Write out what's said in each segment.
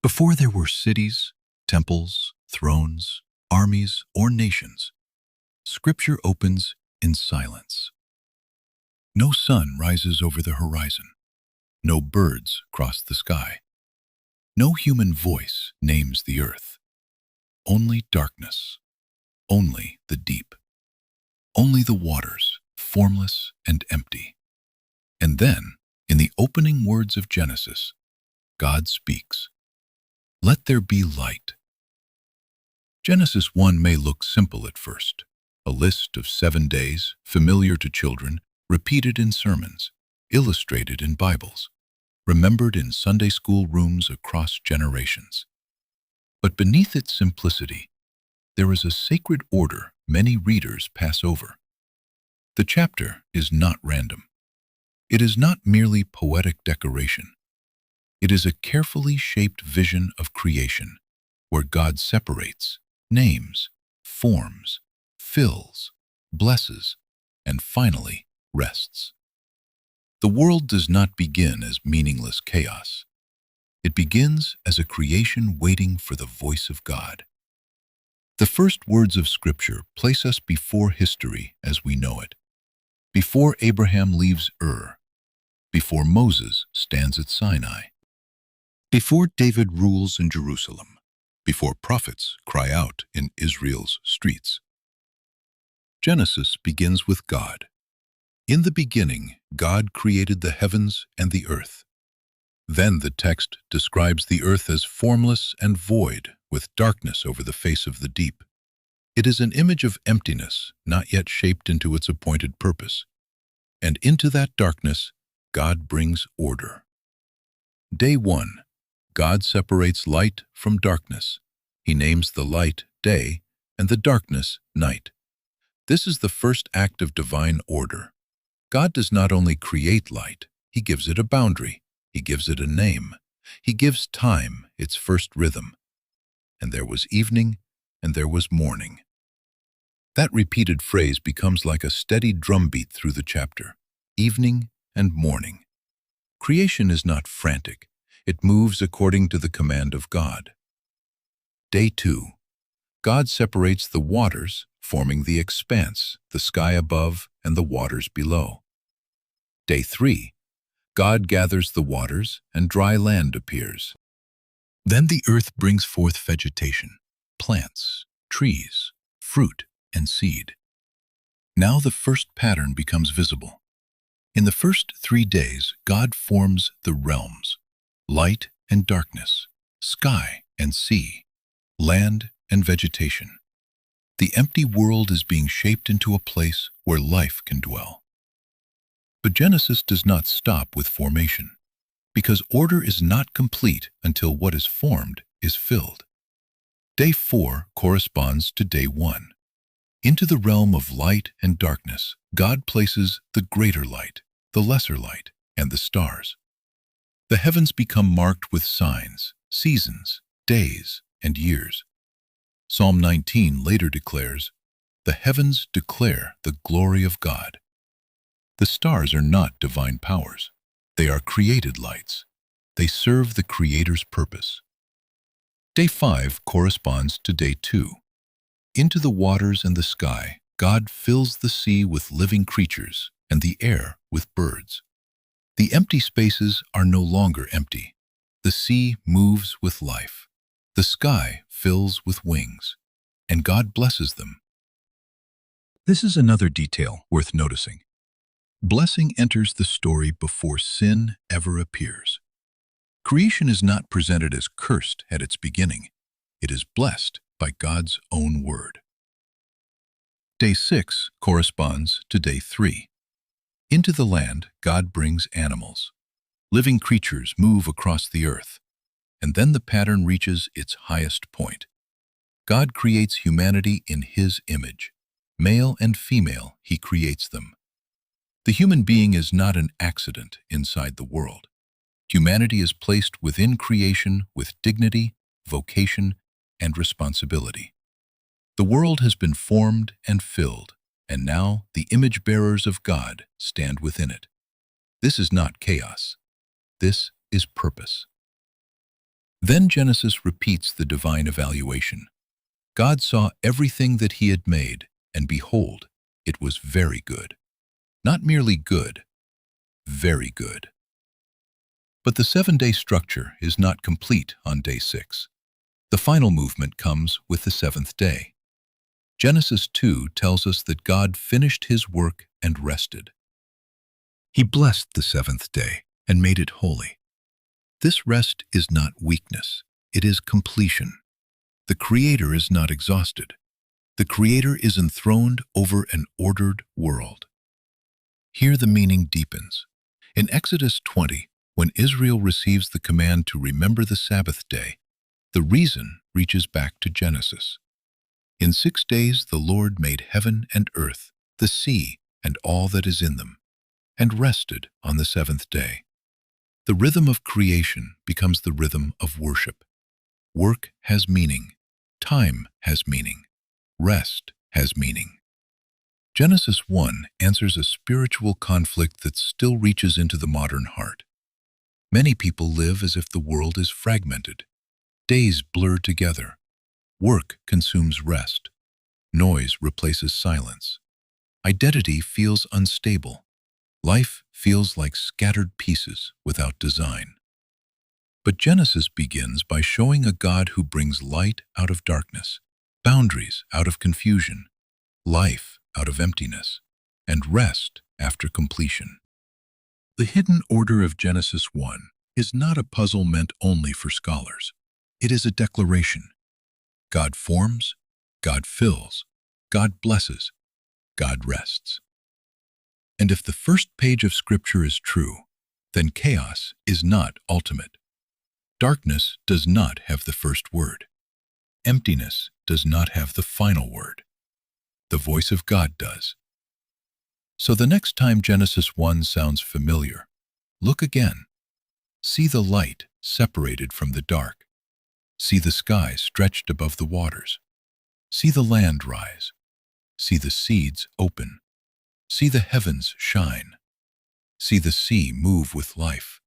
Before there were cities, temples, thrones, armies, or nations, Scripture opens in silence. No sun rises over the horizon. No birds cross the sky. No human voice names the earth. Only darkness. Only the deep. Only the waters, formless and empty. And then, in the opening words of Genesis, God speaks. Let there be light. Genesis 1 may look simple at first, a list of 7 days, familiar to children, repeated in sermons, illustrated in Bibles, remembered in Sunday school rooms across generations. But beneath its simplicity, there is a sacred order many readers pass over. The chapter is not random. It is not merely poetic decoration. It is a carefully shaped vision of creation, where God separates, names, forms, fills, blesses, and finally rests. The world does not begin as meaningless chaos. It begins as a creation waiting for the voice of God. The first words of Scripture place us before history as we know it. Before Abraham leaves Ur, before Moses stands at Sinai, before David rules in Jerusalem, before prophets cry out in Israel's streets. Genesis begins with God. In the beginning, God created the heavens and the earth. Then the text describes the earth as formless and void, with darkness over the face of the deep. It is an image of emptiness, not yet shaped into its appointed purpose. And into that darkness, God brings order. Day 1. God separates light from darkness. He names the light day and the darkness night. This is the first act of divine order. God does not only create light, He gives it a boundary. He gives it a name. He gives time its first rhythm. And there was evening, and there was morning. That repeated phrase becomes like a steady drumbeat through the chapter. Evening and morning. Creation is not frantic. It moves according to the command of God. Day 2. God separates the waters, forming the expanse, the sky above and the waters below. Day 3. God gathers the waters and dry land appears. Then the earth brings forth vegetation, plants, trees, fruit, and seed. Now the first pattern becomes visible. In the first 3 days, God forms the realms, light and darkness, sky and sea, land and vegetation. The empty world is being shaped into a place where life can dwell. But Genesis does not stop with formation, because order is not complete until what is formed is filled. Day 4 corresponds to day 1. Into the realm of light and darkness, God places the greater light, the lesser light, and the stars. The heavens become marked with signs, seasons, days, and years. Psalm 19 later declares, "The heavens declare the glory of God." The stars are not divine powers. They are created lights. They serve the Creator's purpose. Day 5 corresponds to day 2. Into the waters and the sky, God fills the sea with living creatures and the air with birds. The empty spaces are no longer empty. The sea moves with life. The sky fills with wings, and God blesses them. This is another detail worth noticing. Blessing enters the story before sin ever appears. Creation is not presented as cursed at its beginning. It is blessed by God's own word. Day 6 corresponds to day 3. Into the land, God brings animals. Living creatures move across the earth, and then the pattern reaches its highest point. God creates humanity in His image. Male and female, He creates them. The human being is not an accident inside the world. Humanity is placed within creation with dignity, vocation, and responsibility. The world has been formed and filled, and now the image-bearers of God stand within it. This is not chaos. This is purpose. Then Genesis repeats the divine evaluation. God saw everything that he had made, and behold, it was very good. Not merely good, very good. But the 7-day structure is not complete on day 6. The final movement comes with the 7th day. Genesis 2 tells us that God finished his work and rested. He blessed the 7th day and made it holy. This rest is not weakness, it is completion. The Creator is not exhausted. The Creator is enthroned over an ordered world. Here the meaning deepens. In Exodus 20, when Israel receives the command to remember the Sabbath day, the reason reaches back to Genesis. In 6 days the Lord made heaven and earth, the sea, and all that is in them, and rested on the 7th day. The rhythm of creation becomes the rhythm of worship. Work has meaning. Time has meaning. Rest has meaning. Genesis 1 answers a spiritual conflict that still reaches into the modern heart. Many people live as if the world is fragmented. Days blur together. Work consumes rest. Noise replaces silence. Identity feels unstable. Life feels like scattered pieces without design. But Genesis begins by showing a God who brings light out of darkness, boundaries out of confusion, life out of emptiness, and rest after completion. The hidden order of Genesis 1 is not a puzzle meant only for scholars. It is a declaration. God forms, God fills, God blesses, God rests. And if the first page of Scripture is true, then chaos is not ultimate. Darkness does not have the first word. Emptiness does not have the final word. The voice of God does. So the next time Genesis 1 sounds familiar, look again. See the light separated from the dark. See the sky stretched above the waters. See the land rise. See the seeds open. See the heavens shine. See the sea move with life.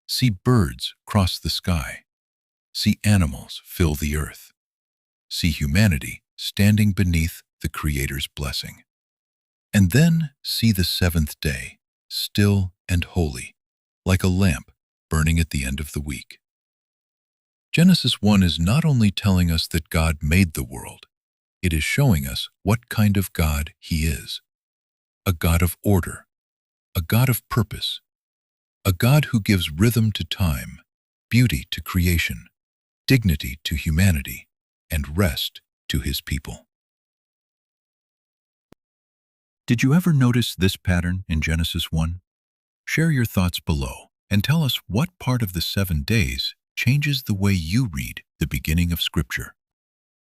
See birds cross the sky. See animals fill the earth. See humanity standing beneath the Creator's blessing. And then see the 7th day, still and holy, like a lamp burning at the end of the week. Genesis 1 is not only telling us that God made the world, it is showing us what kind of God he is. A God of order, a God of purpose, a God who gives rhythm to time, beauty to creation, dignity to humanity, and rest to his people. Did you ever notice this pattern in Genesis 1? Share your thoughts below and tell us what part of the 7 days changes the way you read the beginning of Scripture.